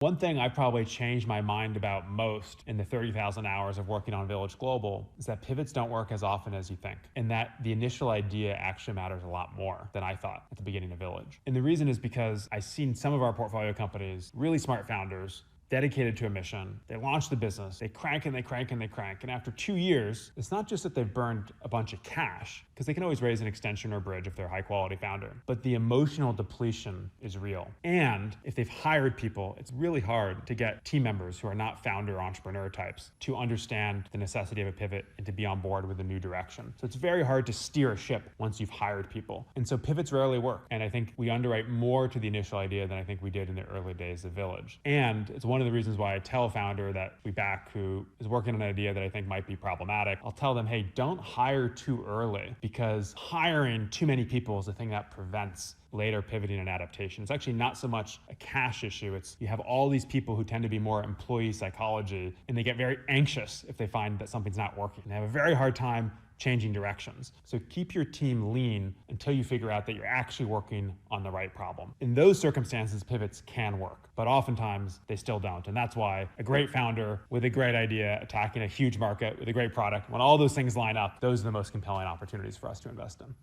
One thing I probably changed my mind about most in the 30,000 hours of working on Village Global is that pivots don't work as often as you think, and that the initial idea actually matters a lot more than I thought at the beginning of Village. And the reason is because I've seen some of our portfolio companies, really smart founders, dedicated to a mission. They launch the business, they crank and they crank and they crank. And after 2 years, it's not just that they've burned a bunch of cash, because they can always raise an extension or bridge if they're a high quality founder, but the emotional depletion is real. And if they've hired people, it's really hard to get team members who are not founder entrepreneur types to understand the necessity of a pivot and to be on board with a new direction. So it's very hard to steer a ship once you've hired people. And so pivots rarely work. And I think we underwrite more to the initial idea than I think we did in the early days of Village. And it's one of the reasons why I tell a founder that we back who is working on an idea that I think might be problematic. I'll tell them, hey, don't hire too early, because hiring too many people is the thing that prevents later pivoting and adaptation. It's actually not so much a cash issue. It's you have all these people who tend to be more employee psychology, and they get very anxious if they find that something's not working. They have a very hard time changing directions. So keep your team lean until you figure out that you're actually working on the right problem. In those circumstances, pivots can work, but oftentimes they still don't. And that's why a great founder with a great idea attacking a huge market with a great product, when all those things line up, those are the most compelling opportunities for us to invest in.